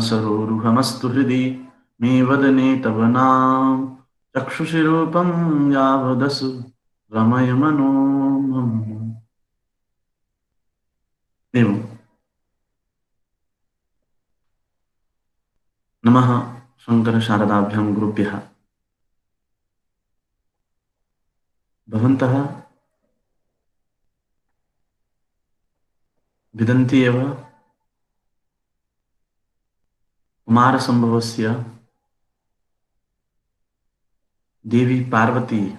सरोरुहमस्तु हृदि मे वदने तव नाम चक्षुषी रूपं यावदसु रमय मनो मम। एवं नमः शंकर शारदाभ्यां गुरुभ्यः। भवन्तः विदन्ति एव कुमारसम्भवस्य देवी पार्वती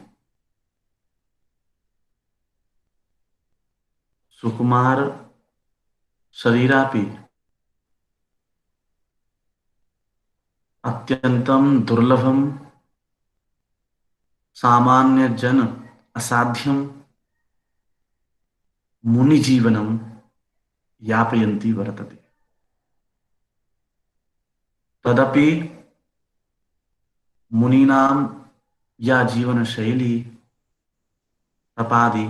सुकुमार शरीरापि अत्यन्तं दुर्लभं सामान्य जन असाध्यं मुनिजीवनं यापयन्ती वर्तते। तदपि मुनीनां या जीवनशैली तपादि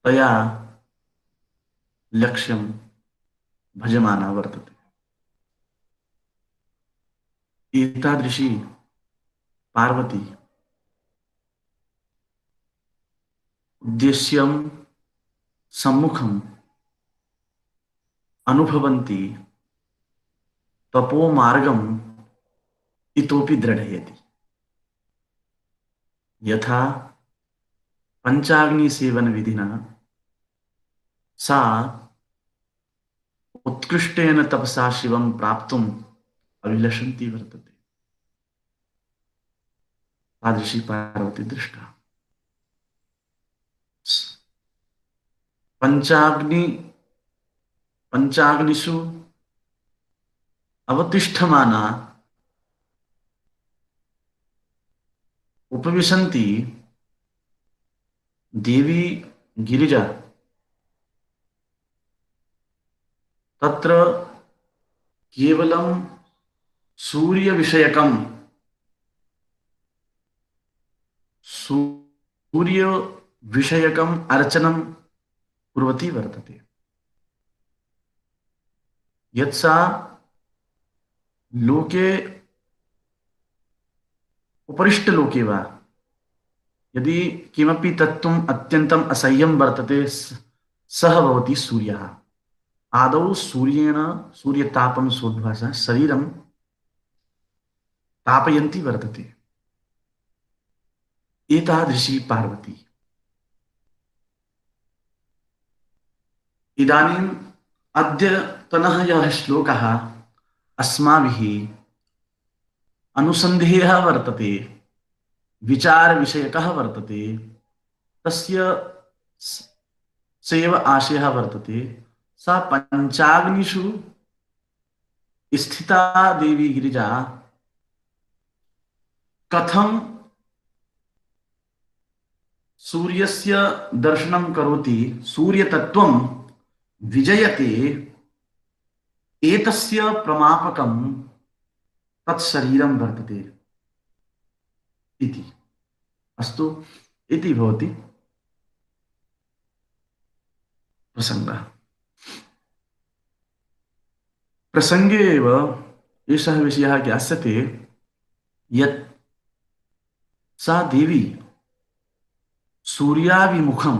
तया लक्ष्यं भजमाना वर्तते। एतादृशी पार्वती उद्देश्यं सम्मुखम् अनुभवन्ती तपो मार्गम् इतोपि दृढ़यति। यथा पंचाग्नि सेवन विधिना सा उत्कृष्टेन तपसा शिवं प्राप्तुम् अभिलषन्ती वर्तते। तादृशी पार्वती दृष्टा। पंचाग्नि पंचाग्निषु अवतिष्ठमाना उपविशन्ती देवी गिरिजा तत्र केवलं सूर्य विषयकम् अर्चनं कुर्वती वर्तते। यत्सा लोके उपरिष्टलोके वा यदि किमपि तत्त्वम् अत्यन्तम् असह्यं वर्तते सः भवति सूर्यः। आदौ सूर्येण सूर्यतापं सोढ्वा सः शरीरं तापयन्ती वर्तते। एतादृशी पार्वती इदानीम् अद्यतनः यः श्लोकः अस्माभिः अनुसन्धेयः वर्तते, विचार विषयकः वर्तते, तस्य सेव आशयः वर्तते। सा पंचाग्निषु स्थिता देवी गिरिजा कथं सूर्यस्य दर्शनं करोति, सूर्यतत्त्वं विजयते, एतस्य प्रमापकं तत्शरीरं वर्तते इति। अस्तु, इति भवति प्रसङ्गः। प्रसङ्गे एव एषः विषयः ज्ञास्यते यत् सा देवी सूर्याभिमुखं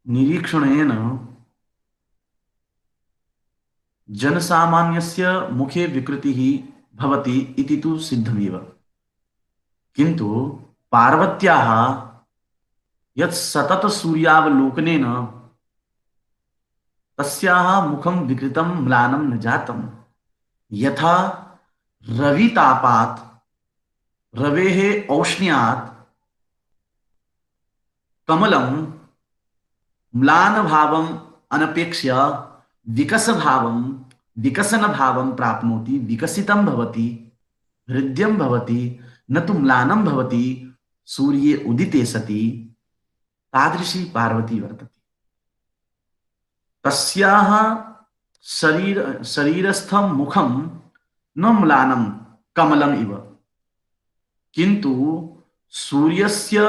निरीक्षणेन जनसामान्यस्य मुखे विकृतिः भवति इति तु सिद्धमेव। किन्तु पार्वत्याः यत् सतत सूर्यावलोकनेन तस्याः मुखं विकृतं म्लानं न जातं। यथा रवितापात् रवेः औष्ण्यात् कमलं म्लानभावम् अनपेक्ष्य विकसनभावं प्राप्नोति, विकसितं भवति, हृद्यं भवति, न तु म्लानं भवति सूर्ये उदिते सति। तादृशी पार्वती वर्तते। तस्याः शरीरस्थं मुखं न म्लानं कमलम् इव, किन्तु सूर्यस्य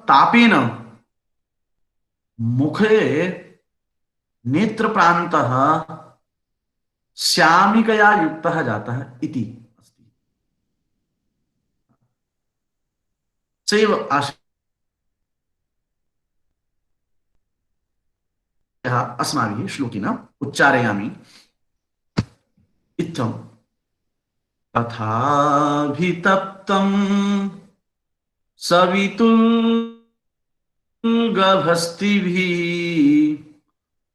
तापेन मुखे नेत्रप्रान्तः श्यामिकया युक्तः जातः इति अस्ति। सैव आशयः अस्माभिः श्लोकेन उच्चारयामि। इत्थं तथाभितप्तं सवितुर्गभस्तिभिः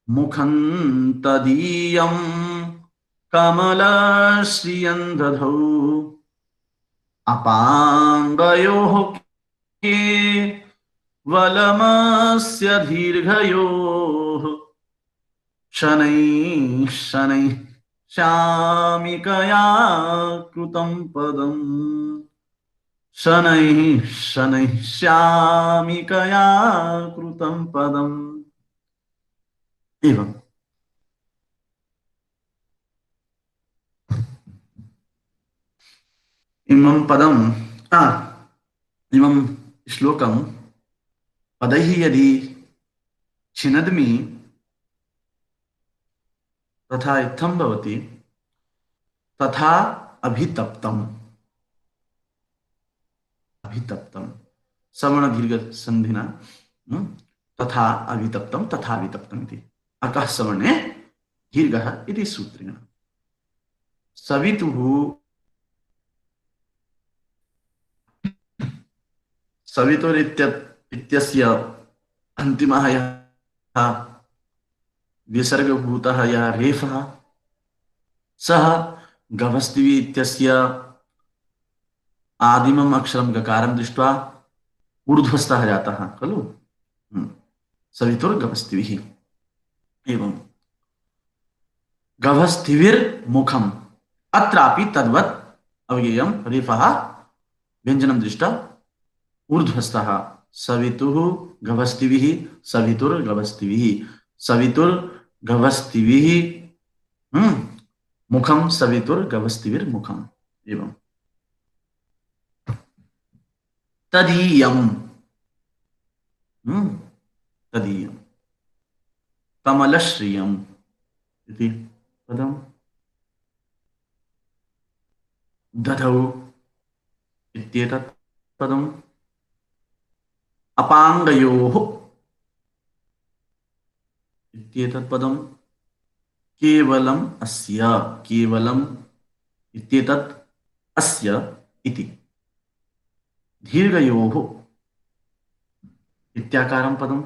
मुखं तदीयं कमलश्रियं दधौ अपाङ्गयोः केवलमस्य दीर्घयोः शनैः शनैः श्यामिकया कृतं पदम् शनैः शनैः श्यामिकया कृतं पदम्। एवं इमं पदम् इमं श्लोकं पदैः यदि छिनद्मि तथा इत्थं भवति तथा अभितप्तम् अभितप्तम् सवर्ण दीर्घ संधिना तथा अभितप्तम् तथा अभितप्तम् इति अकः सवर्णे दीर्घः इति सूत्रेण सवितुः इत्यस्य अन्तिमः यः विसर्गभूतः यः रेफः सः गभस्तिवि इत्यस्य आदिमम् अक्षरं गकारं दृष्ट्वा ऊर्ध्वस्थः जातः खलु। सवितुर्गभस्तिभिः। एवं गभस्तिभिर्मुखम् अत्रापि तद्वत् अव्ययं रेफः व्यञ्जनं दृष्ट्वा ऊर्ध्वस्थः सवितुः गभस्तिभिः सवितुर्गभस्तिभिः सवितुर्गभस्तिभिः मुखं सवितुर्गभस्तिभिर्मुखम्। एवं तदीयं तदीयं कमलश्रियम् इति पदं दधौ इत्येतत् पदम् अपाङ्गयोः इत्येतत् पदं केवलम् इत्येतत् अस्य इति दीर्घयोः इत्याकारं पदं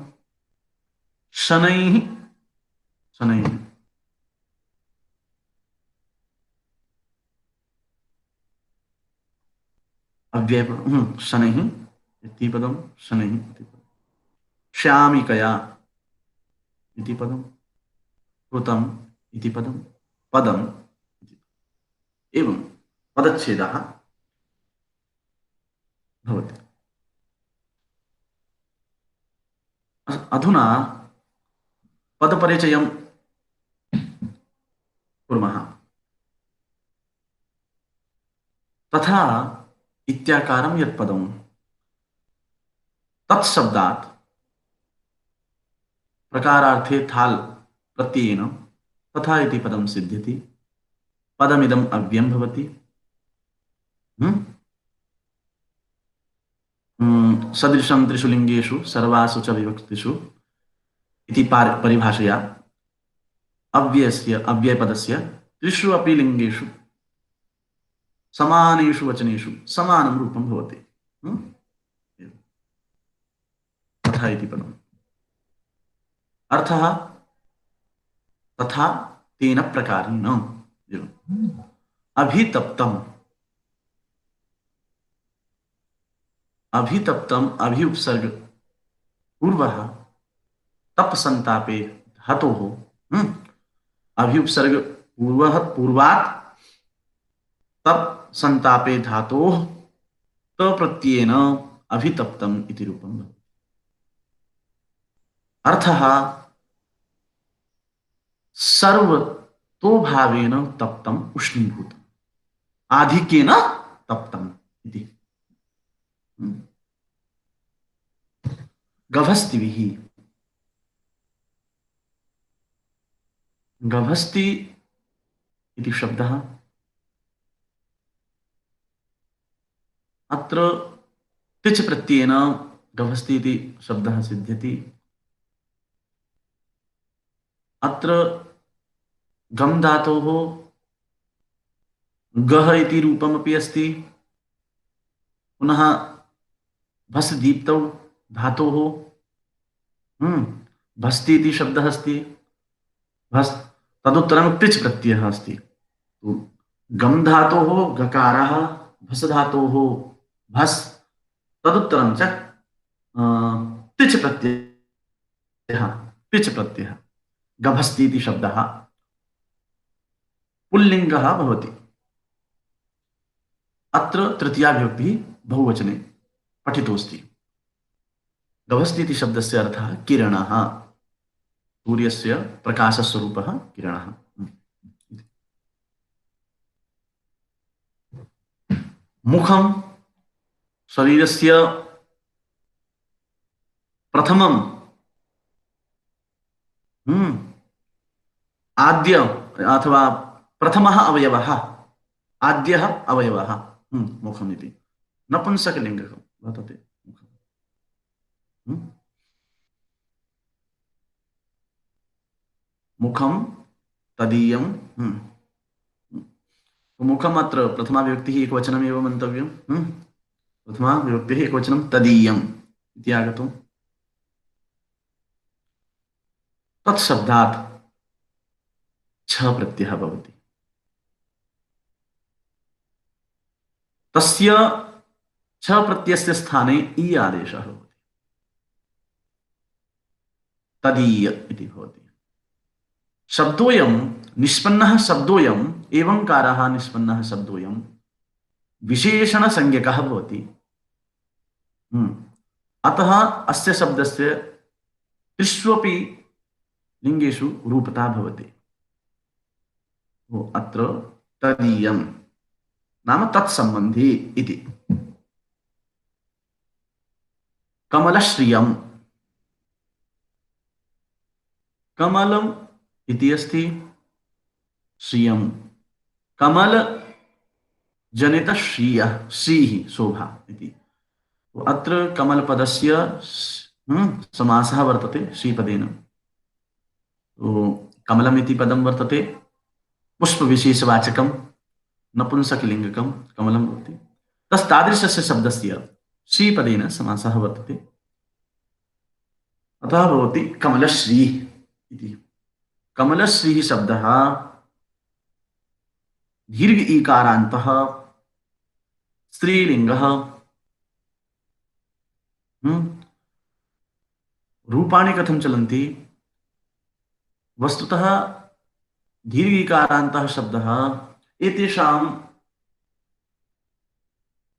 शनैः शनैः अव्यय शनैः इति पदं शनैः इति पदं श्यामिकया इति पदं कृतम् इति पदं पदम् एवं पदच्छेदः भवति। अधुना पदपरिचयं कुर्मः। तथा इत्याकारं यत् पदं तत्शब्दात् प्रकारार्थे थाल प्रत्ययेन तथा इति पदं सिद्ध्यति। पदमिदम् अव्ययं भवति। सदृशं त्रिषु लिङ्गेषु सर्वासु च विभक्तिषु इति परिभाषया अव्ययपदस्य त्रिषु अपि लिङ्गेषु समानेषु वचनेषु समानं रूपं भवति। तथा इति पदम् अर्थः तथा तेन प्रकारेण अभितप्तम् अभि उपसर्ग पूर्वः तप संतापे धातोः अभि उपसर्ग पूर्वात् तप संतापे धातोः त प्रत्ययेन अभितप्तम् इति रूपं भवति। अर्थः सर्वतोभावेन तप्तम् उष्णीभूतम् आधिक्येन तप्तम् इति। गभस्तिभिः गभस्ति इति शब्दः। अत्र तिच् प्रत्ययेन गभस्ति इति शब्दः सिद्ध्यति। अत्र गम धातोः गः इति रूपमपि अस्ति, पुनः भस् दीप्तौ धातोः भस्ति इति शब्दः अस्ति, भस् तदुत्तरं तिच् प्रत्ययः अस्ति। तो गम धातोः गकारः, भस् धातोः भस्, तदुत्तरं च तिच् प्रत्ययः, तिच् प्रत्ययः गभस्ति इति शब्दः पुल्लिङ्गः भवति। अत्र तृतीया विभक्तिः बहुवचने पठितोऽस्ति। गभस्ति इति शब्दस्य अर्थः किरणः, सूर्यस्य प्रकाशस्वरूपः किरणः। मुखं शरीरस्य प्रथमं आद्य अथवा प्रथमः अवयवः, आद्यः अवयवः मुखम् इति नपुंसकलिङ्गः वर्तते। मुखं तदीयं, मुखम् अत्र प्रथमा विभक्तिः एकवचनमेव मन्तव्यं। प्रथमा विभक्तिः एकवचनं तदीयम् इति आगतम्। तत्शब्दात् छ प्रत्ययः भवति। तस्य छ प्रत्ययस्य स्थाने इ आदेशः भवति, तदीय इति भवति। शब्दोऽयं निष्पन्नः शब्दोऽयम् एवंकारः निष्पन्नः शब्दोऽयं विशेषणसंज्ञकः भवति। अतः अस्य शब्दस्य त्रिष्वपि लिङ्गेषु रूपता भवति। अत्र तदीयं नाम तत्सम्बन्धी इति। कमलश्रियं, कमलम् इति अस्ति, श्रियं कमल जनित श्रियः, श्रीः शोभा इति। अत्र कमलपदस्य समासः वर्तते श्रीपदेन। कमलम् इति पदं वर्तते पुष्पविशेषवाचकं नपुंसकलिङ्गकं कमलं भवति। तादृशस्य शब्दस्य श्रीपदेन समासः वर्तते, अतः भवति कमलश्री इति। कमलश्री शब्दः दीर्घ ईकारान्तः स्त्रीलिङ्गः। रूपाणि कथं चलन्ति? वस्तुतः दीर्घ ईकारान्तः शब्दः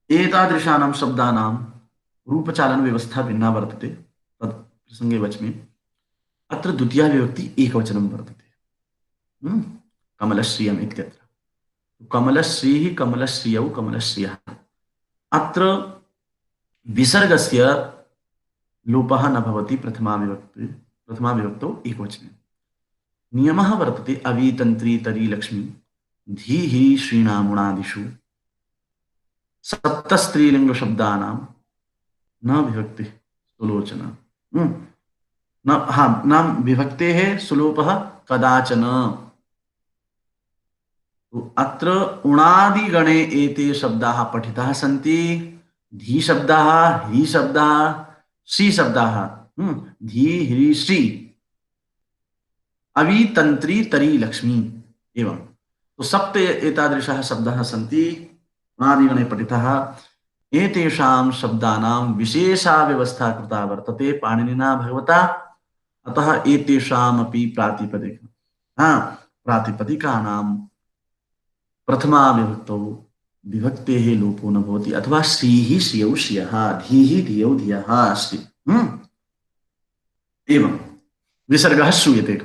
एतादृशानां शब्दानां रूपचालन व्यवस्था भिन्ना वर्तते। तत् प्रसंगे वच्मि। अत्र द्वितीया विभक्ति एकवचनं वर्तते, कमलश्रियम् इत्यत्र। कमलश्रीः, कमलश्रियौ, कमलश्रियः। अत्र विसर्गस्य लोपः न भवति प्रथमा विभक्तौ एकवचने। नियमः वर्तते अवितन्त्री तरी लक्ष्मी धीः श्रीणामुणादिषु सप्तस्त्रीलिङ्गशब्दानां न विभक्तिः सुलोचना। न विभक्तेः सुलोपः कदाचन। अत्र उणादिगणे एते शब्दाः पठिताः सन्ति। धी शब्दाः, ह्री शब्दाः, श्री शब्दाः। धी ह्री श्री अवितन्त्री तरी लक्ष्मी एवं। तो सप्त एतादृशाः शब्दाः सन्ति उणादिगणे पठिताः। एतेषां शब्दानां विशेषा व्यवस्था कृता वर्तते पाणिनिना भगवता। अतः एतेषामपि प्रातिपदिकानां प्रथमा विभक्तौ विभक्तेः लोपो न भवति, अथवा श्रीः श्रियौ श्रियः, धीः धियौ धियः अस्ति। एवं विसर्गः श्रूयते।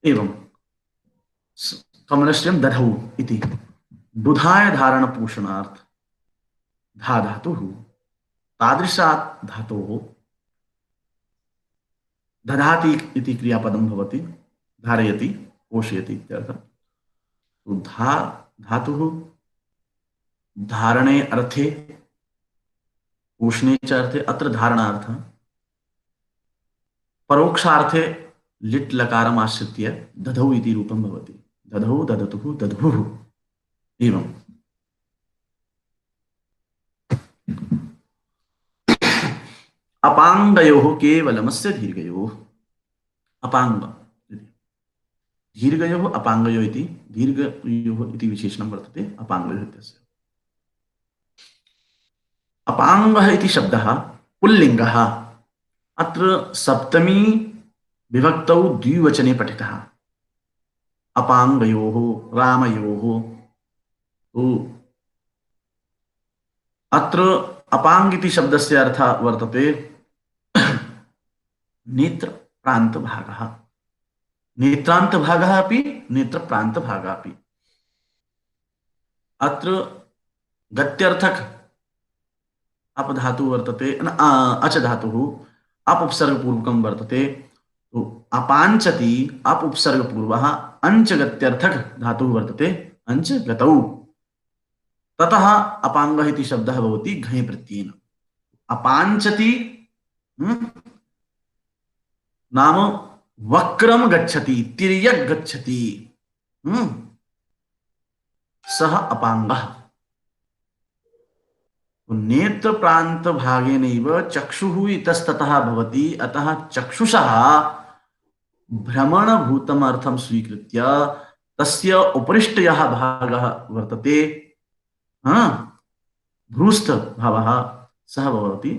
एवं कमलश्रियं दधौ इति बुधाय धारण पोषणार्थ धा धातुः तादृशात् धातोः दधाति इति क्रियापदं भवति। धारयति, पोषयति इत्यर्थः। तो धातुः धारणे अर्थे उष्णे च अर्थे अत्र धारणार्थः परोक्षार्थे लिट् लकारम् आश्रित्य दधौ इति रूपं भवति। दधौ ददतुः दधुः एवम्। अपाङ्गयोः केवलमस्य दीर्घयोः अपाङ्ग दीर्घयोः अपाङ्गयोः इति दीर्घयोः इति विशेषणं वर्तते अपाङ्गयोः इत्यस्य। अपाङ्गः इति शब्दः पुल्लिङ्गः अत्र सप्तमी विभक्तौ द्विवचने पठितः अपाङ्गयोः रामयोः। तो अत्र अपाङ्ग इति शब्दस्य अर्थः वर्तते नेत्रप्रान्तभागः नेत्रान्तभागः अपि नेत्रप्रान्तभागः अपि। अत्र गत्यर्थक अप धातु वर्तते अच धातुः अप उपसर्गपूर्वकं वर्तते। तो अपाञ्चति अप उपसर्गपूर्वः अंच गत्यर्थक धातुः वर्तते अंच गतौ। ततः अपाङ्गः इति शब्दः भवति घञ् प्रत्ययेन। अपाञ्चति नाम वक्रम गच्छति तिर्यक् गच्छति सः अपाङ्गः। नेत्र प्रांत भागेनैव चक्षुः इतस्ततः भवति। अतः चक्षुषः भ्रमणभूतम् अर्थं स्वीकृत्य तस्य उपरिष्टयः भागः वर्तते भ्रूस्थ भावः सः भवति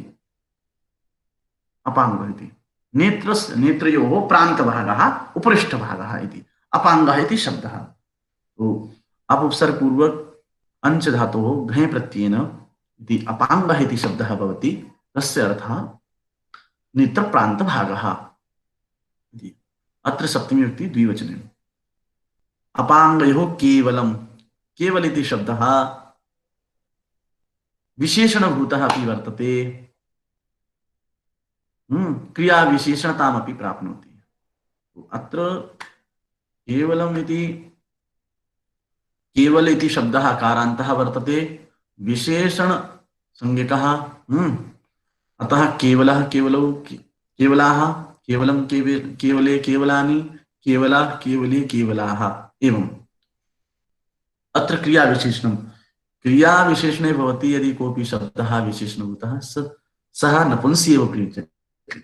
अपाङ्गः इति। नेत्रयोः प्रान्तभागः उपरिष्ठभागः इति अपाङ्गः इति शब्दः। तो अप उपसर्गपूर्वक अंच धातोः घञ् प्रत्ययेन इति अपाङ्गः इति शब्दः भवति। तस्य अर्थः नेत्रप्रान्तभागः इति। अत्र सप्तमी विभक्ति द्विवचने। अपाङ्गयोः केवलं केवल इति शब्दः विशेषणभूतः अपि वर्तते क्रिया विशेषणतामपि प्राप्नोति। अत्र केवलम् इति केवल इति शब्दः कारान्तः वर्तते विशेषण संज्ञकः अतः केवलः केवलौ केवलाः केवलं केवले केवलानि केवला केवले केवलाः एवम्। अत्र क्रिया विशेषणं क्रिया विशेषणे भवति यदि कोऽपि शब्दः विशेषणभूतः सः नपुंसी एव प्रयुज्यते।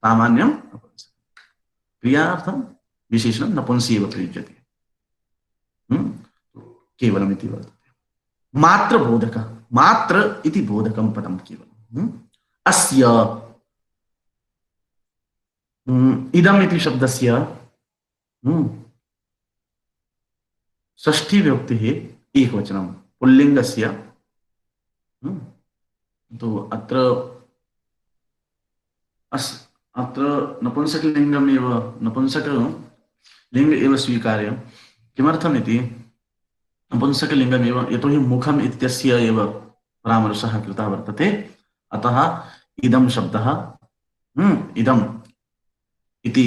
सामान्यं क्रियार्थं विशेषणं नपुंसी एव प्रयुज्यते केवलम् इति वर्तते। मात्र बोधक मात्र इति बोधकं पदं केवलम् अस्य इदम् इति शब्दस्य षष्ठी विभक्तिः एकवचनं पुल्लिङ्गस्य। तो अत्र नपुंसकलिङ्गमेव नपुंसकलिङ्ग एव स्वीकार्य। किमर्थमिति नपुंसकलिङ्गमेव यतोहि मुखम् इत्यस्य एव परामर्शः कृतः वर्तते। अतः इदं शब्दः इदम् इति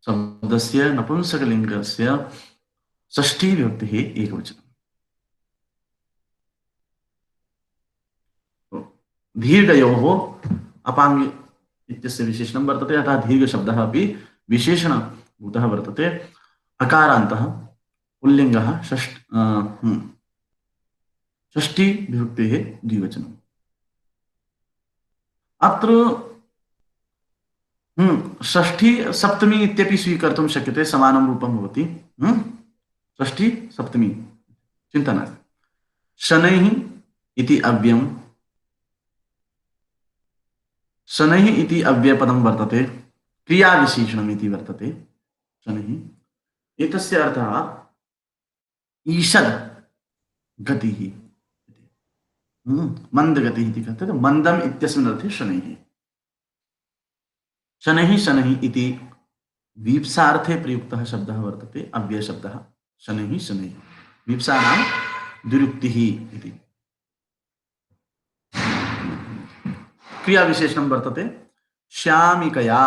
शब्दस्य नपुंसकलिङ्गस्य षष्ठी विभक्तिः एकवचनं। दीर्घयोः अपाङ्ग इत्यस्य विशेषणं वर्तते। अतः दीर्घशब्दः अपि विशेषणभूतः वर्तते। अकारान्तः पुल्लिङ्गः षष्ठी विभक्तेः द्विवचनम्। अत्र षष्ठी सप्तमी इत्यपि स्वीकर्तुं शक्यते। समानं रूपं भवति षष्ठी सप्तमी चिन्ता नास्ति। शनैः इति अव्ययं शनैः इति अव्ययपदं वर्तते क्रियाविशेषणम् इति वर्तते शनैः। एतस्य अर्थः ईषद् गतिः मन्दगतिः इति कथ्यते। मन्दम् इत्यस्मिन् अर्थे शनैः। शनैः शनैः इति वीप्सार्थे प्रयुक्तः शब्दः वर्तते अव्ययशब्दः शनैः शनैः। वीप्सानां द्विरुक्तिः इति। क्रियाविशेषणं वर्तते श्यामिकया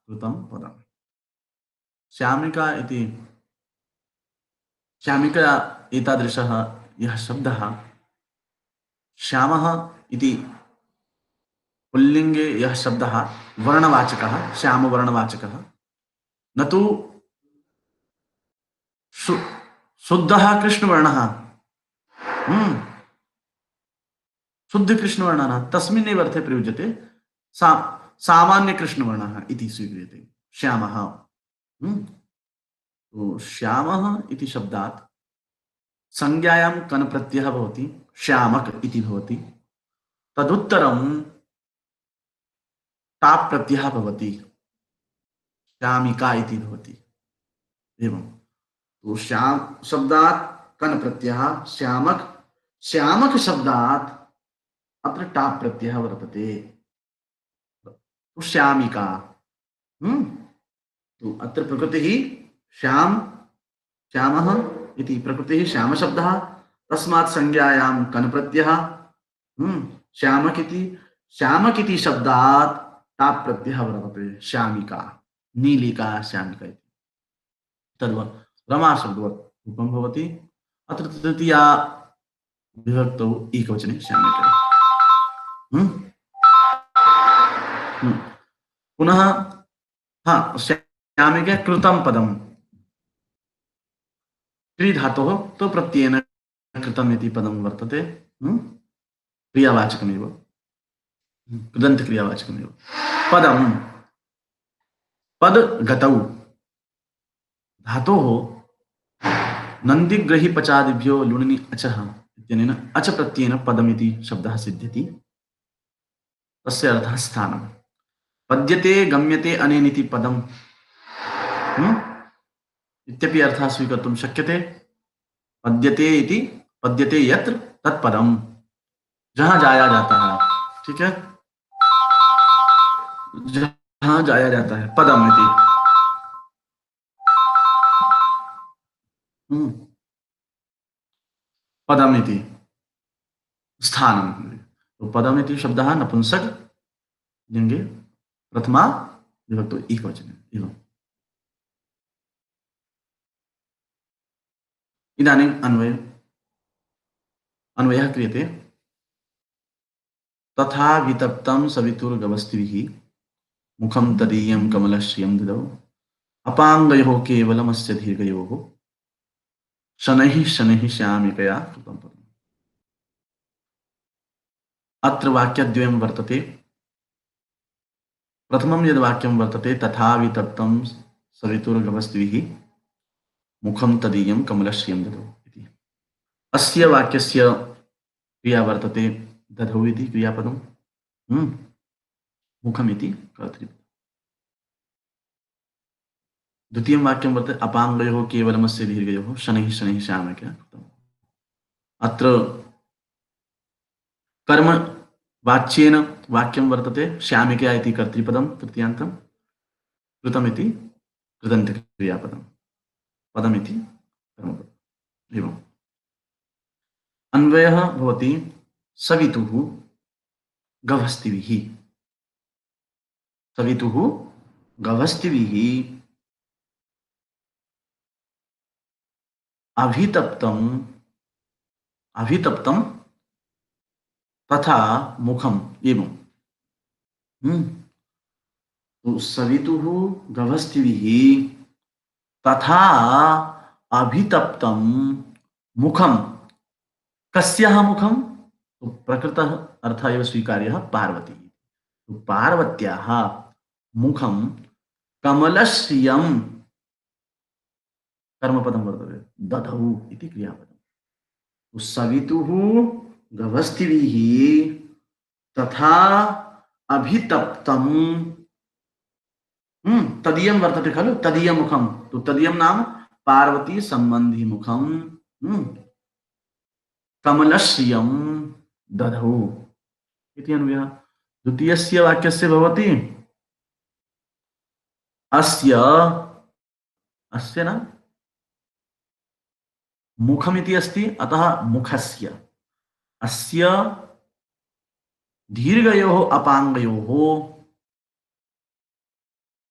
कृतं पदम्। श्यामिका इति श्यामिका एतादृशः यः शब्दः श्यामः इति पुल्लिङ्गे यः शब्दः वर्णवाचकः श्यामवर्णवाचकः न तु शुद्धः कृष्णवर्णः शुद्ध कृष्णवर्णः तस्मिन्नेव अर्थे प्रयुज्यते सा सामान्य कृष्णवर्णः इति स्वीक्रियते श्यामः। तो श्यामः इति शब्दात् संज्ञायां कन प्रत्ययः भवति श्यामक इति भवति तदुत्तरं टाप् प्रत्ययः भवति श्यामिका इति भवति एवं। तो श्याम शब्दात् कन प्रत्ययः श्यामक श्यामक शब्दात् अत्र टाप् प्रत्ययः वर्तते तो श्यामिका। तो अत्र प्रकृतिः श्याम श्यामः इति प्रकृतिः श्यामशब्दः तस्मात् संज्ञायां कन प्रत्ययः श्यामक इति शब्दात् टाप् प्रत्ययः वर्तते श्यामिका नीलिका श्यामिका इति तद्वत् रमाशब्दवत् रूपं भवति। अत्र तृतीया विभक्तौ एकवचने श्यामिका। पुनः श्यामिके कृतं पदं त्रिधातोः तो प्रत्ययेन कृतम् इति पदं वर्तते क्रियावाचकमेव कृदन्तक्रियावाचकमेव पदं पद गतौ धातोः नन्दिग्रही पचादिभ्यो लुणिनि अचः इत्यनेन अच प्रत्ययेन पदमिति शब्दः सिद्ध्यति तस्य अर्थः स्थानं पद्यते गम्यते अनेनिति पदम् इत्यपि अर्थः स्वीकर्तुं शक्यते। पद्यते इति पद्यते यत्र तत्पदम् जहाँ जाया जाता है, ठीक है, जहाँ जाया जाता है पदम इति। पदम इति स्थानम। तो पदम इति शब्दः नपुंसक लिङ्गे प्रथमा विभक्तो एकवचने एवम्। इदानीम् अन्वयः क्रियते तथा वितप्तं सवितुर्गवस्तिभिः मुखं तदीयं कमलश्रियं ददौ अपाङ्गयोः केवलमस्य दीर्घयोः शनैः शनैः श्यामिकया कृतं पदम्। अत्र वाक्यद्वयं वर्तते। प्रथमं यद् वाक्यं वर्तते तथा वितप्तं सवितुर्गवस्तिभिः मुखं तदीयं कमलश्रियं ददौ इति। अस्य वाक्यस्य क्रिया वर्तते दधौ इति क्रियापदं मुखमिति कर्तृपदम्। द्वितीयं वाक्यं वर्तते अपाङ्गयोः केवलमस्य दीर्घयोः शनैः शनैः श्यामिकया कृतम्। अत्र कर्म वाच्येन वाक्यं वर्तते श्यामिकया इति कर्तृपदं तृतीयान्तं कृतमिति कृदन्तक्रियापदं पदमिति कर्मपदम् एवम्। अन्वयः भवति सवितुः गभस्तिभिः सवितुः गभस्तिभिः अभितप्तं तथा मुखम एवं। तो सवितुः गभस्तिभिः तथा अभितप्तं मुखम कस्याः मुखम तो प्रकृतः अर्थः एव स्वीकार्यः पार्वती। तो पार्वत्याः मुखम कमलश्रियं कर्मपदं वर्तते दधौ इति क्रियापदम्। तो सवितुः गभस्तिभिः तथा अभितप्तं तदीयं वर्तते खलु तदीय मुखम। तो तदीयं नाम पार्वती संबंधी मुखम कमलश्रियं दधौ इति अन्वयः। द्वितीयस्य वाक्यस्य भवति अस्य न मुखमिति अस्ति अतः मुखस्य अस्य दीर्घयोः अपाङ्गयोः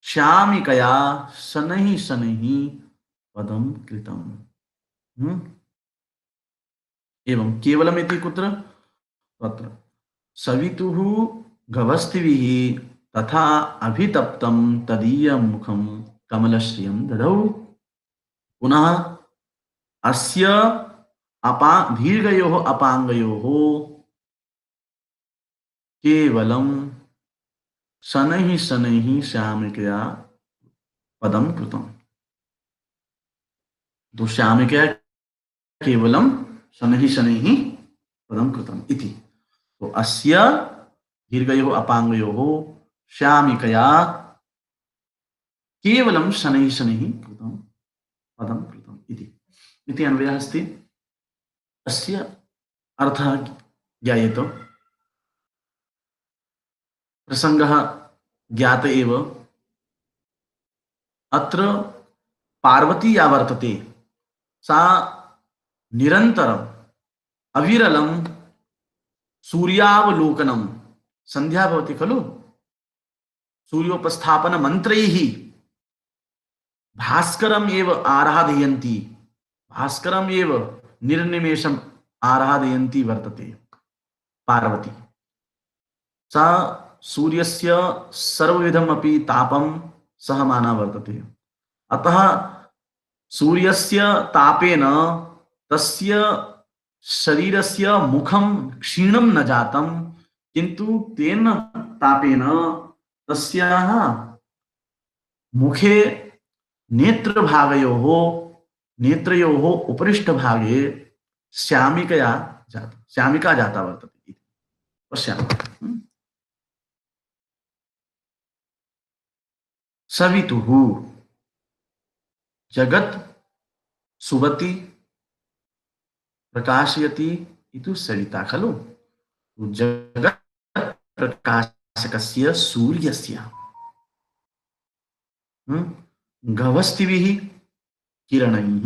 श्यामिकया शनैः शनैः पदं कृतम्। हम्म, एवं केवलमिति कुत्र तत्र सवितुः गभस्तिभिः तथा अभितप्तं तदीयमुखं कमलश्रियं ददौ। पुनः अस्य दीर्घयोः अपाङ्गयोः केवलं शनैः शनैः श्यामिकया पदं कृतम्। तो श्यामिकया केवलं शनैः शनैः पदं कृतम् इति। तो अस्य दीर्घयोः अपाङ्गयोः श्यामिकया केवलं शनैः शनैः कृतं पदं कृतम् इति अन्वयः अस्ति। अस्य अर्थः ज्ञायेत। प्रसङ्गः ज्ञात एव। अत्र पार्वती या वर्तते सा निरन्तरम् अविरलं सूर्यावलोकनं, सन्ध्या भवति खलु, सूर्योपस्थापनमन्त्रैः भास्करम् एव आराधयन्ती, भास्करम् एव निर्निमेषम् आराधयन्ती वर्तते पार्वती। सा सूर्यस्य सर्वविधमपि तापं सहमाना वर्तते। अतः सूर्यस्य तापेन तस्य शरीरस्य मुखं क्षीणं न जातं, किन्तु तेन तापेन तस्याः मुखे नेत्रभागयोः नेत्रयोः उपरिष्ठभागे श्यामिका जाता वर्तते। पश्यामः। सवितुः जगत् सुवति प्रकाशयति इति सविता खलु। जगत् प्रकाशकस्य सूर्यस्य गभस्तिभिः किरणैः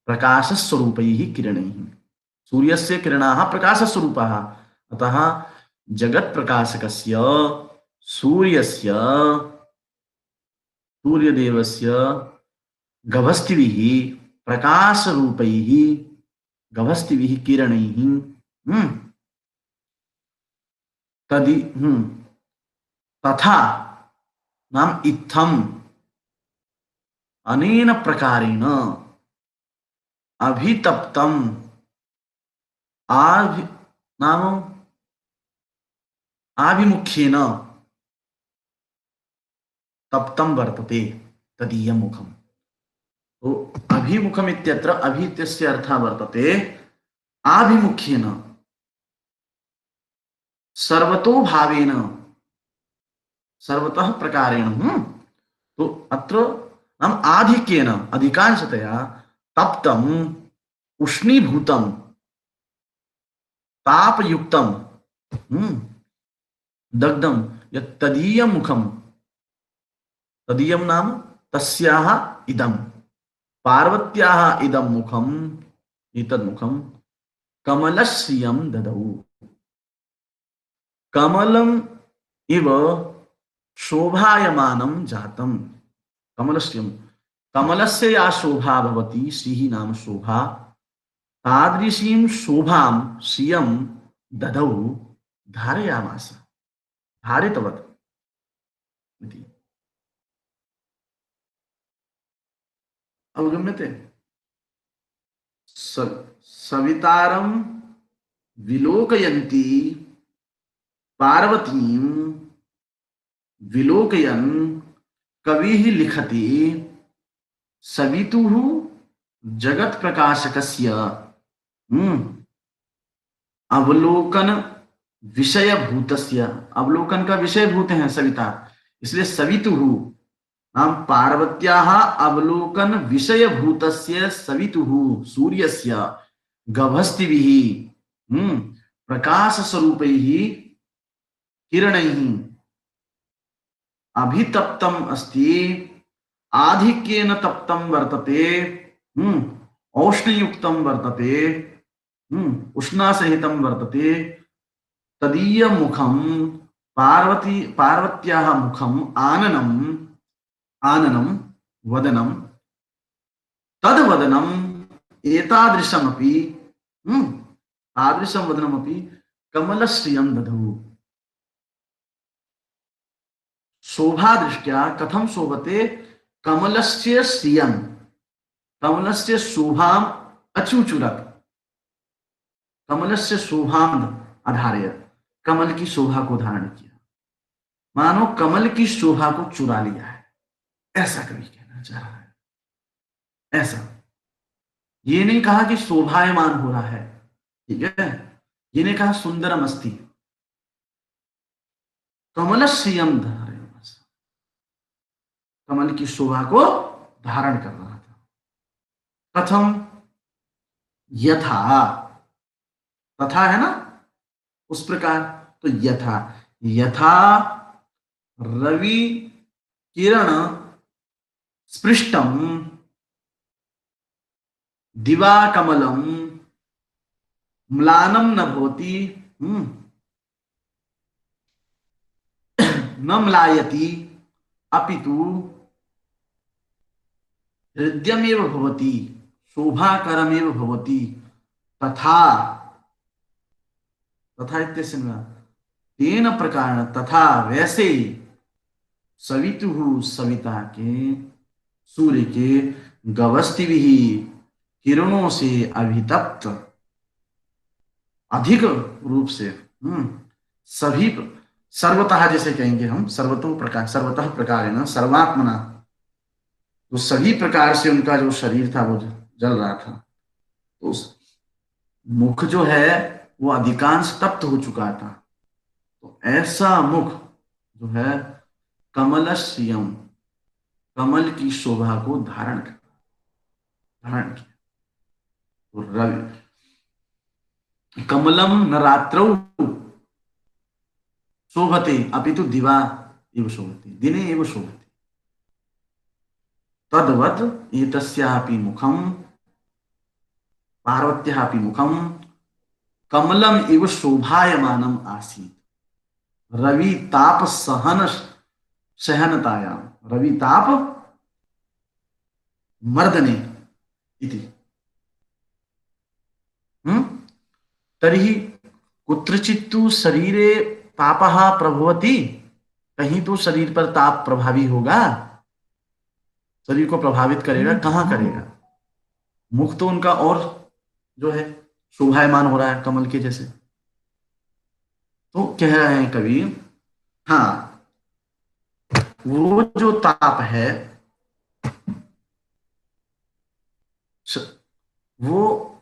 प्रकाशस्वरूपैः किरणैः। सूर्यस्य किरणाः प्रकाशस्वरूपाः। अतः जगत्प्रकाशकस्य सूर्यस्य सूर्यदेवस्य गभस्तिभिः प्रकाशरूपैः गभस्तिभिः किरणैः तथा नाम इत्थम अनेन प्रकारेण अभितप्तम नाम आभिमुख्येन तप्तं वर्तते तदीय मुखम। तो अभिमुखम इत्यत्र अभि इत्यस्य अर्थः वर्तते आभिमुख्येन सर्वतो भावेन सर्वतः प्रकारेण। तो अत्र नाम आधिक्येन अधिकांशतया तप्तम उष्णीभूतम तापयुक्तम दग्धम यदीय मुखम। तदीयम नाम तस्याः इदम पार्वत्याः इदम मुखम एतद् मुखम कमलश्रियं ददौ। कमलम इव शोभायमानं जातम्। कमलश्रियं कमलस्य या शोभा भवति श्रीः नाम शोभा तादृशीं शोभां श्रियं ददौ धारयामास धारितवत् इति अवगम्यते। सवितारं विलोकयन्ती पार्वतीं विलोकयन् कविः लिखति सवितुः जगत् प्रकाशकस्य अवलोकन विषयभूतस्य। अवलोकन का विषयभूत है सविता, इसलिए सवितुः नाम पार्वत्याः अवलोकन विषयभूतस्य सवितुः सूर्यस्य गभस्तिभिः प्रकाशस्वरूपैः किरणैः अभितप्तम् अस्ति। आधिक्येन तप्तं वर्तते, औष्ण्ययुक्तं वर्तते, उष्णासहितं वर्तते। तदीय मुखं पार्वत्याः मुखम् आननं वदनं तद्वदनम् एतादृशमपि तादृशं वदनमपि कमलश्रियं दधौ। शोभा दृष्ट्या कथम शोभते, कमलस्य श्रियं, कमलस्य शोभाम अचूचुरत, कमलस्य शोभाम आधार्य, कमल की शोभा को धारण किया, मानो कमल की शोभा को चुरा लिया है, ऐसा कवि कहना चाह रहा है। ऐसा, ये नहीं कहा कि शोभायमान हो रहा है, ठीक है, ये नहीं कहा सुंदरम अस्ति, कमलश्रियम धारे, कमल की शोभा को धारण कर रहा था। कथम, यथा, तथा है ना, उस प्रकार, तो यथा, यथा रवि किरण स्पृष्टम दिवा कमलम म्लानम न भवति, न म्लायति अपितु हृद्यमेव भवति, शोभाकरमेव भवति, तथा, तथा इत्यस्य तेन प्रकार, तथा वैसे ही सवितुः सविता के, सूर्य के गवस्तिभिः किरणों से अभितप्त, अधिक रूप से, सभी, सर्वतः जैसे कहेंगे हम, सर्वतो प्रकार, सर्वतः प्रकार है ना, सर्वात्मना, तो सभी प्रकार से उनका जो शरीर था वो जल रहा था। तो मुख जो है वो अधिकांश तप्त हो चुका था। तो ऐसा मुख जो है कमलश्रियम, कमल की शोभा को धारण किया। तो रवि कमलम न रात्रौ शोभते अपितु दिवा एव शोभते, दिने एव शोभते, तद्वत् एतस्यापि मुखम, पार्वत्यापि मुखम कमलम इव शोभायमानम आसीत् रवि ताप सहनतायाम, रवि ताप मर्दने इति। तर्हि कुत्रचित्तु शरीरे तापः प्रभवति, कहीं तो शरीर पर ताप प्रभावी होगा, शरीर को प्रभावित करेगा, कहां करेगा, मुख तो उनका और जो है शोभायमान हो रहा है कमल के जैसे। तो कह रहे हैं कवि, हाँ वो जो ताप है वो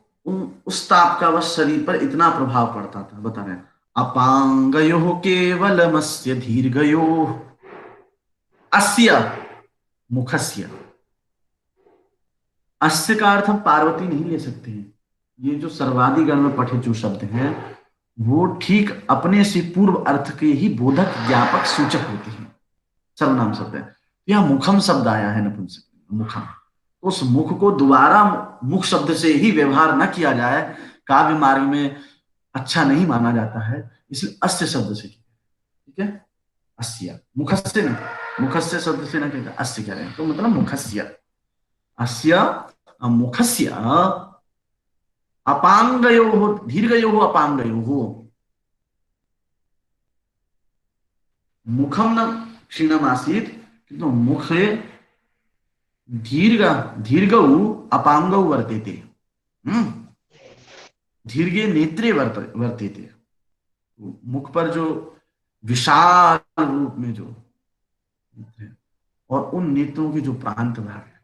उस ताप का बस शरीर पर इतना प्रभाव पड़ता था। बता रहे हैं, अपांगयो केवलमस्य दीर्घयो अस्य मुखस्य, अस्य का अर्थ हम पार्वती नहीं ले सकते हैं, ये जो सर्वादिगण में पठे जो शब्द हैं वो ठीक अपने से पूर्व अर्थ के ही बोधक ज्ञापक सूचक होते हैं, सर्वनाम शब्द है। यह मुखम शब्द आया है नपुंसक, मुखम, उस मुख को दोबारा मुख शब्द से ही व्यवहार न किया जाए, काव्य मार्ग में अच्छा नहीं माना जाता है, इसलिए अस्य शब्द से किया, ठीक है, अस्य, मुखस्य न, मुखस्य शब्द से न कहते, अस्य कह रहे हैं, तो मतलब मुखस्य, अस्य मुखस्य अपांगयो दीर्घयो अपांगयो, मुखम न क्षीणम आसीत् किंतु मुखे दीर्घ दीर्घौ अपांगौ वर्तेते, दीर्घे नेत्रे वर्तेते, मुख पर जो विशाल रूप में जो, और उन नेत्रों की जो प्रांत भाग है,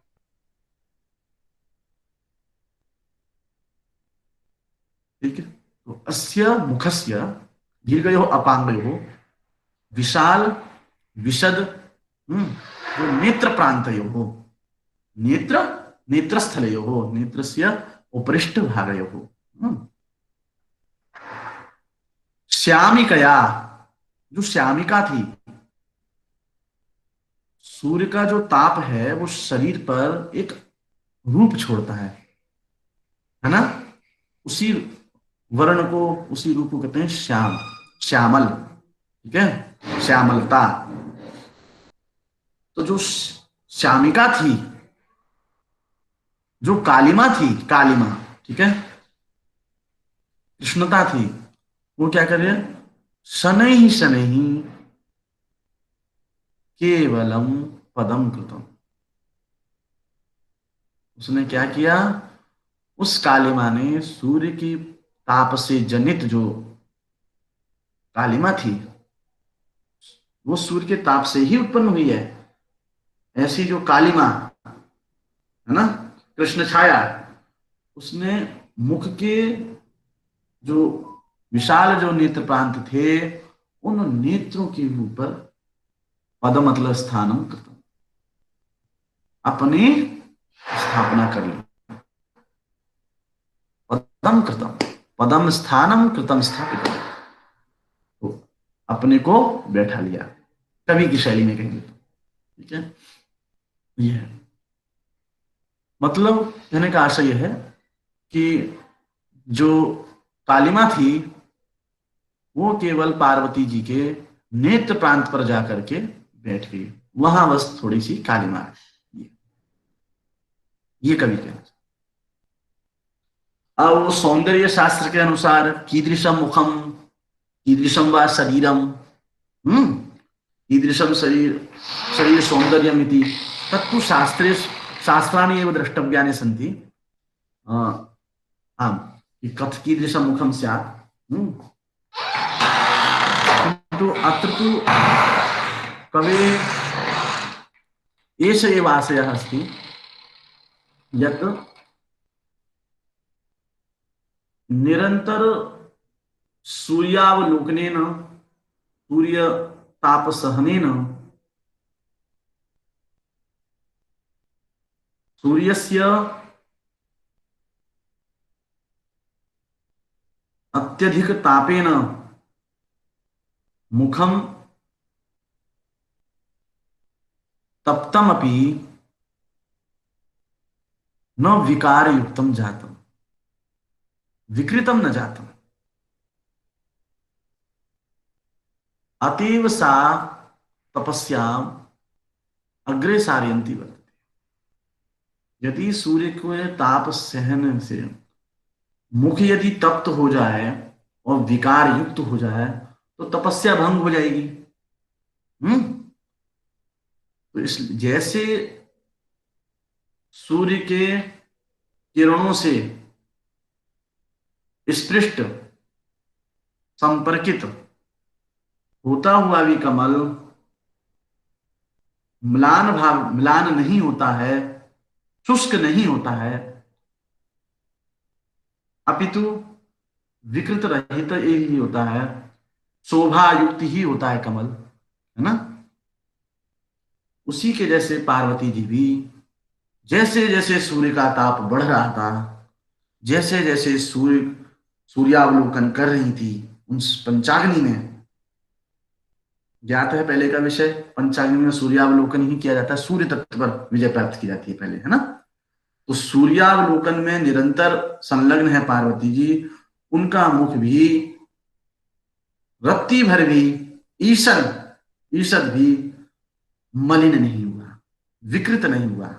ठीक है। तो अस्य मुखस्य दीर्घयो अपांगयो विशाल विशद, जो नेत्र प्रांतयो हो, नेत्र नेत्रस्थलयो हो, नेत्रस्य उपरिष्ठ भागयो हो, श्यामिकया, जो श्यामिका थी, सूर्य का जो ताप है वो शरीर पर एक रूप छोड़ता है ना, उसी वर्ण को, उसी रूप को कहते हैं श्याम, श्यामल, ठीक है, श्यामलता। तो जो श्यामिका थी जो कालिमा थी, कालिमा, ठीक है, कृष्णता थी, वो क्या करे, शनै ही शनै ही केवलम पदम कृतम। उसने क्या किया, उस कालिमा ने सूर्य की ताप से जनित जो कालिमा थी, वो सूर्य के ताप से ही उत्पन्न हुई है। ऐसी जो कालिमा है ना, कृष्ण छाया, उसने मुख के जो विशाल जो नेत्र प्रांत थे, उन नेत्रों के ऊपर पद मतलब स्थानम कृतम, अपनी स्थापना कर ली। पदम कृतम, पदम स्थानम कृतम स्थापित, तो अपने को बैठा लिया, कवि की शैली में कहेंगे तो, ठीक है। ये है मतलब, कहने का आशय यह है कि जो कालिमा थी वो केवल पार्वती जी के नेत्र प्रांत पर जाकर के बैठ गई, वहां बस थोड़ी सी कालिमा है। ये कवि कहना। अब सौंदर्य शास्त्र के अनुसार कीदृशम मुखम, कीदृशम व शरीरम, हम्म कीदृशम शरीर, शरीर सौंदर्यम इति तत्तु शास्त्रे, शास्त्राणि एव द्रष्टव्यानि सन्ति। आम कि कथ कीदृशम मुखम स्यात्, किन्तु अत्र तु कवे एष एव आशयः अस्ति यत् निरंतर सूर्यावलोकनेन, सूर्य ताप सहनेन, सूर्यस्य अत्यधिक तापेन मुखम तप्तमपि न विकार युक्तम जातम, विकृतम न जातम, अतएव सा तपस्या अग्रे सारयन्ती वर्तते। यदि सूर्य को ताप सहन से मुख यदि तप्त हो जाए और विकार युक्त हो जाए तो तपस्या भंग हो जाएगी। तो इस जैसे सूर्य के किरणों से स्पृष्ट संपर्कित होता हुआ भी कमल म्लान नहीं होता है, शुष्क नहीं होता है, अपितु विकृत रहित ही होता है, शोभा युक्त ही होता है कमल, है ना। उसी के जैसे पार्वती जी भी जैसे जैसे सूर्य का ताप बढ़ रहा था, जैसे जैसे सूर्यावलोकन कर रही थी उन पंचाग्नि में, ज्ञात है पहले का विषय, पंचाग्नि में सूर्यावलोकन ही किया जाता है, सूर्य तत्व पर विजय प्राप्त की जाती है पहले, है ना। तो सूर्यावलोकन में निरंतर संलग्न है पार्वती जी, उनका मुख भी रत्ती भर भी ईषद भी मलिन नहीं हुआ, विकृत नहीं हुआ।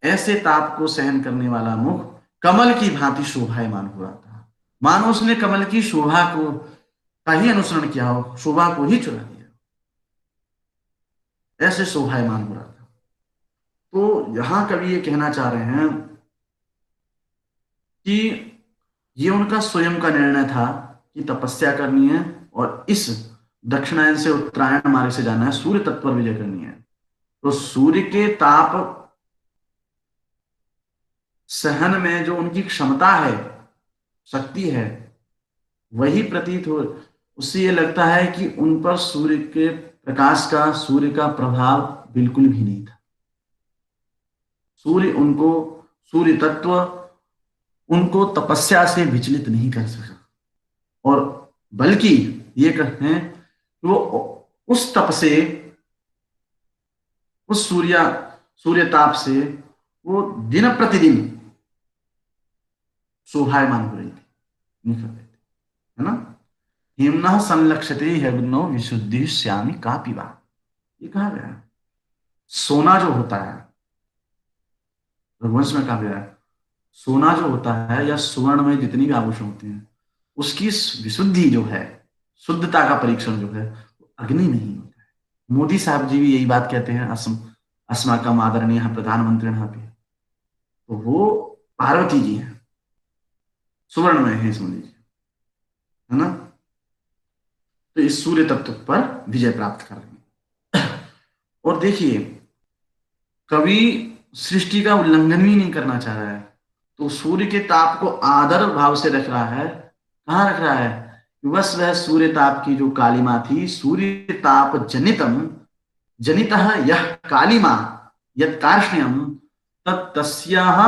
ऐसे ताप को सहन करने वाला मुख कमल की भांति शोभायमान हो रहा था, मानो उसने कमल की शोभा को का ही अनुसरण किया हो, शोभा को ही चुरा दिया, ऐसे शोभायमान हो रहा था। तो यहां कवि ये कहना चाह रहे हैं कि ये उनका स्वयं का निर्णय था कि तपस्या करनी है और इस दक्षिणायन से उत्तरायण मार्ग से जाना है, सूर्य तत्व पर विजय करनी है। तो सूर्य के ताप सहन में जो उनकी क्षमता है, शक्ति है, वही प्रतीत हो, उससे ये लगता है कि उन पर सूर्य के प्रकाश का, सूर्य का प्रभाव बिल्कुल भी नहीं था। सूर्य तत्व उनको तपस्या से विचलित नहीं कर सका, और बल्कि ये कहते हैं कि वो उस तप से, उस सूर्य ताप से वो दिन प्रतिदिन शोभायमान हो रही थी, निखर रही थी, है ना। हिमना संलक्षते यज्ञो विशुद्धि श्यामी का पीवा, ये कहा गया है। सोना जो होता है, रघुवंश में कहा गया है सोना जो होता है या स्वर्ण में जितनी भी आभूषण होते हैं उसकी विशुद्धि जो है, शुद्धता का परीक्षण जो है अग्नि नहीं होता है। मोदी साहब जी भी यही बात कहते हैं, अस्माकम आदरणीय प्रधानमंत्री यहाँ पे, तो वो पार्वती जी हैं, सुवर्ण में है समझ लीजिए, है ना। तो इस सूर्य तत्व पर विजय प्राप्त कर रहे हैं। और देखिए कवि सृष्टि का उल्लंघन भी नहीं करना चाह रहा है, तो सूर्य के ताप को आदर भाव से रख रहा है। कहाँ रख रहा है? बस वह सूर्य ताप की जो कालिमा थी, सूर्य ताप जनितम जनितः यह कालिमा यत् कार्ष्ण्यम तस्याः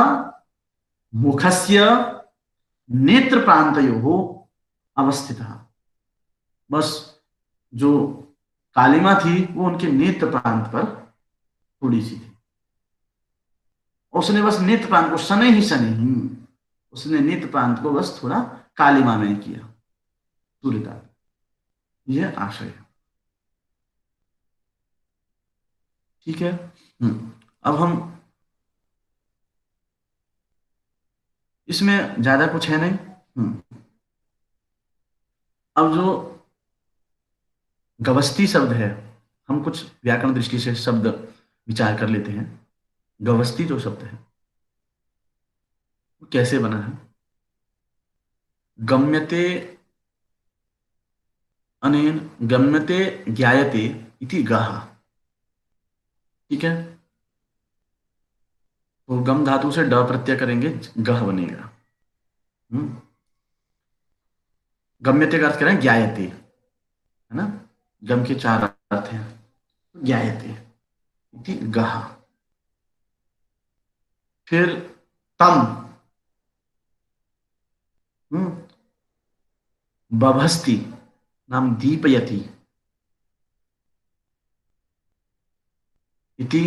मुखस्य नेत्र प्रांतयो अवस्थितः। बस जो कालिमा थी वो उनके नेत्र प्रांत पर थोड़ी सी थी, उसने बस नेत्र प्रांत को शनै ही शनै ही, उसने नेत्र प्रांत को बस थोड़ा कालिमा में किया सूर्यता। यह आशय है, ठीक है। अब हम इसमें ज्यादा कुछ है नहीं। अब जो गवस्ती शब्द है, हम कुछ व्याकरण दृष्टि से शब्द विचार कर लेते हैं। गवस्ती जो शब्द है वो कैसे बना है? गम्यते अनेन गम्यते ज्ञायते इति गह, ठीक है। तो गम धातु से ड प्रत्यय करेंगे, गह बनेगा। गम्यते का अर्थ करें ज्ञायते, है ना। गम के चार अर्थ हैं, ज्ञायते इति गह। फिर तम, बभस्ति नाम दीपयति इति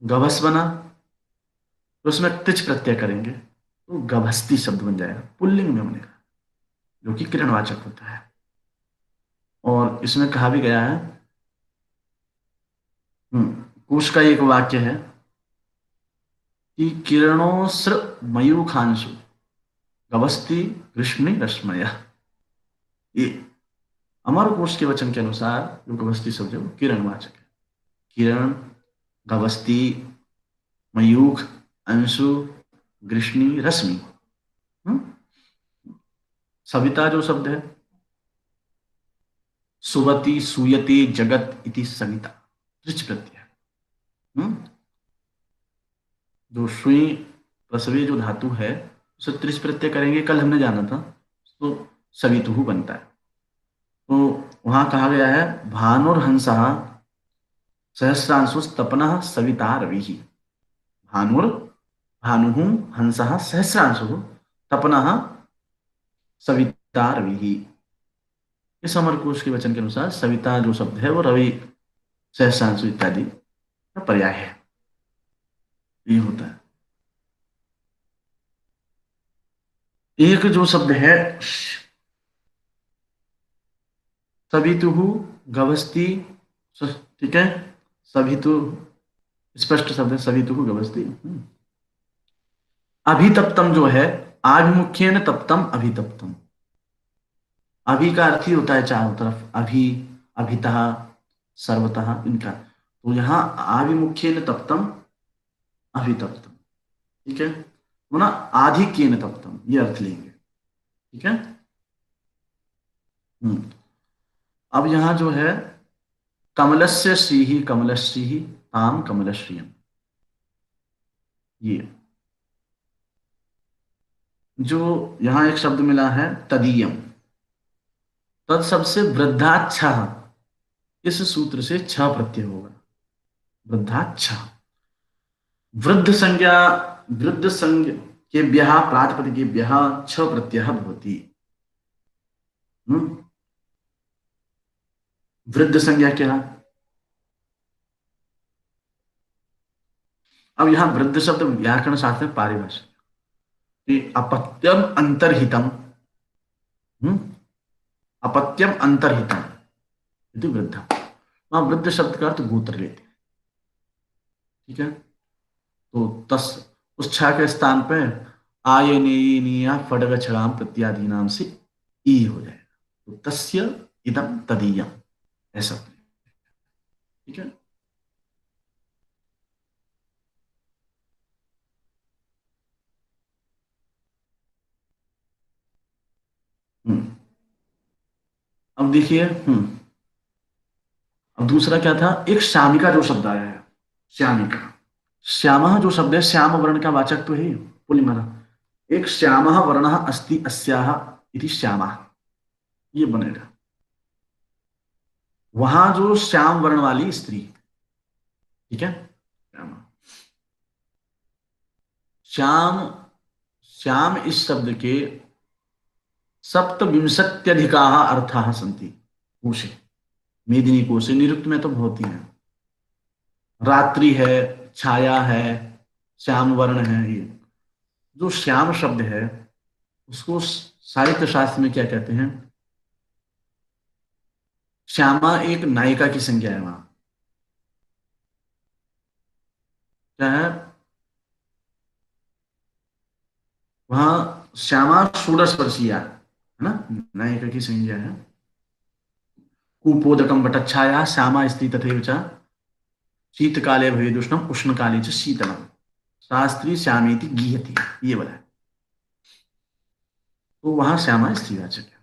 गभस बना, तो उसमें तिच प्रत्यय करेंगे तो गभस्ती शब्द बन जाएगा, पुल्लिंग में बनेगा, जो कि किरणवाचक होता है। और इसमें कहा भी गया है, कुश का एक वाक्य है कि किरणोस्र मयूखांशु गभस्ती ग्रीष्मि रश्मय। ये अमर कोश के वचन के अनुसार जो गभस्ती शब्द है वो किरणवाचक है। किरण, गभस्ती, मयूख, अंशु, ग्रीष्मी, रश्मि। सविता जो शब्द है, सुवती, सूयते, जगत इति सविता, त्रिच प्रत्यय। जो सुई प्रसवी जो धातु है उसे त्रिच प्रत्यय करेंगे, कल हमने जाना था, तो सवितुहु बनता है। तो वहां कहा गया है भानुर्हंस सहस्रांशु तपन सविता रवि। भानुर भानु हंस सहस्रांशु तपन सविता रवि। इस अमरकोश के वचन के अनुसार सविता जो शब्द है वो रवि, सहस्रांशु इत्यादि का पर्याय है, ये होता है। एक जो शब्द है सवितुहु गभस्ती, ठीक है, सवितु स्पष्ट शब्द है, सवितुहु गभस्ती। अभितप्तम जो है आभिमुख्येन तप्तम अभितप्तम, अभि का अर्थ ही होता है चारों तरफ, अभि, अभितः, सर्वतः, इनका। तो यहां आभिमुख्येन तप्तम अभितप्तम, ठीक है, तो ना आधिक्येन तप्तम ये अर्थ लेंगे, ठीक है। अब यहां जो है कमलस्य श्री कमलश्री ताम कमलश्रियम, ये जो यहां एक शब्द मिला है तदीयम, तद सबसे वृद्धाच्छ, इस सूत्र से छ प्रत्यय होगा, वृद्धाच्छ। वृद्ध संज्ञा, वृद्ध संज्ञ के प्रातिपदिकेभ्यः छ प्रत्ययः भवति। वृद्ध संज्ञा क्या? अब यहां वृद्ध शब्द व्याकरण शास्त्र में पारिभाषिक, अपत्यम अंतर्हितम, अपत्यम अंतर्हितम यदि वृद्ध, वहां वृद्ध शब्द का अर्थ गोत्र लेते हैं, ठीक है। तो तस उस छ के स्थान पे आयनीया फड़ग छड़ाम प्रत्यादि नाम से ई हो जाएगा। तो तस्य इदम तदीयम, ऐसा। ठीक है। हम्म। अब देखिए। अब दूसरा क्या था, एक श्यामिका जो शब्द आया है, श्यामिका। श्यामः जो शब्द है, श्याम वर्ण का वाचक तो है पुलिंग। एक श्यामः वर्णः अस्ति अस्याः इति श्यामः, ये बनेगा। वहां जो श्याम वर्ण वाली स्त्री, ठीक है, श्यामा। श्याम, श्याम इस शब्द के सप्तविंशत्यधिकाः अर्थाः सन्ति कोशे, मेदिनी कोशे। निरुक्त में तो बहुत ही है। रात्रि है, छाया है, श्याम वर्ण है। ये जो श्याम शब्द है, उसको साहित्य शास्त्र में क्या कहते हैं? श्यामा एक नायिका की संज्ञा है वहां। क्या है वहां? श्यामा षोडश वर्षीय है ना, नायिका की संज्ञा है। कुपोदकम वटच्छाया श्यामा स्त्री तथैव च शीतकाले भवेदुष्णम उष्णकाले च शीतलम शास्त्री श्यामेति गीयते, ये बोला है। तो वहां श्यामा स्त्रीवाचक है।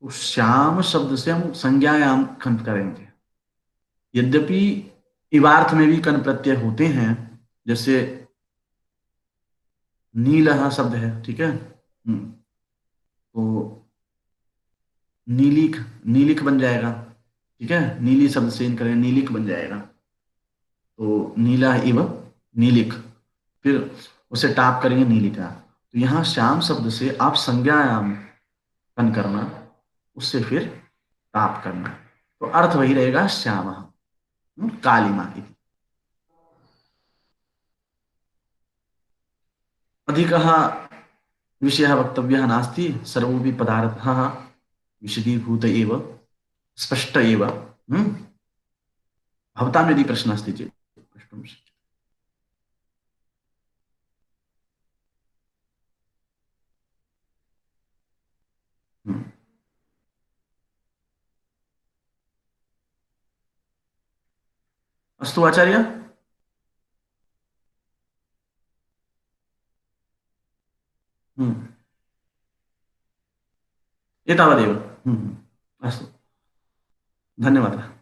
तो श्याम शब्द से हम संज्ञायाम खंड करेंगे। यद्यपि इवार्थ में भी कन प्रत्यय होते हैं, जैसे नीलह शब्द है, ठीक है। तो नीलिक, नीलिक बन जाएगा, ठीक है। नीली शब्द से इन करें, नीलिक बन जाएगा। तो नीला इव नीलिक, फिर उसे टाप करेंगे नीलिका। तो यहाँ श्याम शब्द से आप संज्ञायाम कन करना, उससे फिर ताप करना, तो अर्थ वही रहेगा श्याम, कालिमा इति। अधिकः विषयः वक्तव्यः नास्ति, सर्वोऽपि पदार्थः विशदीभूत एव, स्पष्ट एव। भवतां यदि प्रश्नः अस्ति चेत् प्रष्टुं शक्यते। हम्म। अस्तु आचार्य। हम्म। एतावदेव। अस्तु, धन्यवादः।